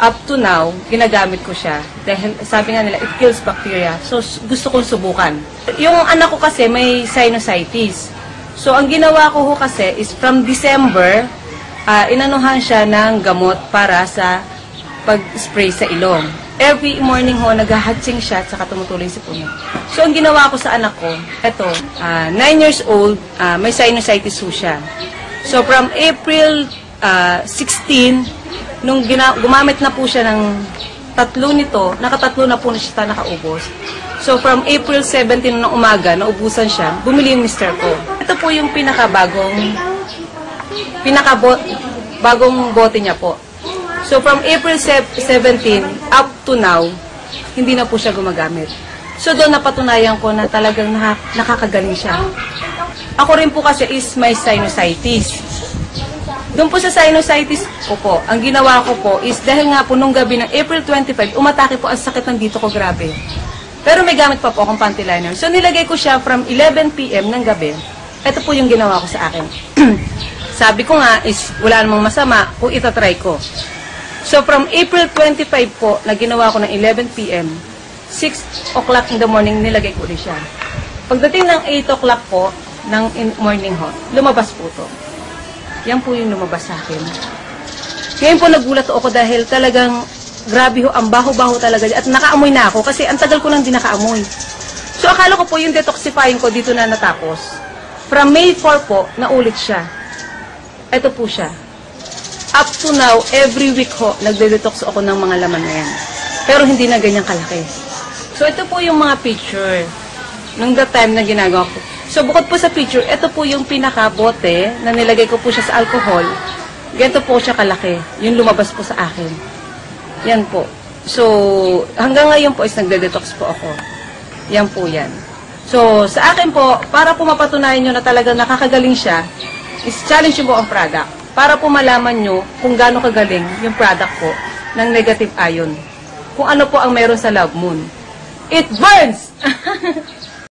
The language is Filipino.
up to now, ginagamit ko siya. Dahil sabi nga nila, it kills bacteria. So, gusto kong subukan. Yung anak ko kasi may sinusitis. So, ang ginawa ko kasi is from December, inanuhan siya ng gamot para sa pag-spray sa ilong. Every morning ho, nag-hatching siya at saka tumutuloy si puno. So, ang ginawa ko sa anak ko, eto, 9 years old, may sinusitis ho siya. So, from April 16, nung gumamit na po siya ng tatlo nito, nakatatlo na po na siya nakaubos. So, from April 17 ng umaga, naubusan siya, bumili yung mister ko. Ito po yung pinakabagong bote niya po. So, from April 17 up to now, hindi na po siya gumagamit. So, doon napatunayan ko na talagang nakakagaling siya. Ako rin po kasi is may sinusitis. Doon po sa sinusitis ko po, ang ginawa ko po is dahil nga po nung gabi ng April 25, umatake po ang sakit ng dito ko grabe. Pero may gamit pa po akong panty liner. So nilagay ko siya from 11 PM ng gabi. Ito po yung ginawa ko sa akin. Sabi ko nga is wala namang masama kung itatry ko. So from April 25 po na ginawa ko ng 11 PM, 6 o'clock in the morning nilagay ko ulit siya. Pagdating ng 8 o'clock po ng morning ho, lumabas po to. Yan po yung lumabas sa akin. Ngayon po nagulat ako dahil talagang grabe ho, ang baho-baho talaga. At nakaamoy na ako kasi ang tagal ko nang di nakaamoy. So akala ko po yung detoxifying ko dito na natapos. From May 4 po, naulit siya. Ito po siya. Up to now, every week ho, nagde-detox ako ng mga laman na yan. Pero hindi na ganyang kalaki. So ito po yung mga picture nung the time na ginagawa ko. So, bukod po sa picture, ito po yung pinakabote na nilagay ko po siya sa alcohol. Ganito po siya kalaki. Yung lumabas po sa akin. Yan po. So, hanggang ngayon po is nagde-detox po ako. Yan po yan. So, sa akin po, para po mapatunayan nyo na talagang nakakagaling siya, is challenge nyo po ang product. Para po malaman nyo kung gaano kagaling yung product po ng negative ion. Kung ano po ang meron sa Love Moon. It burns!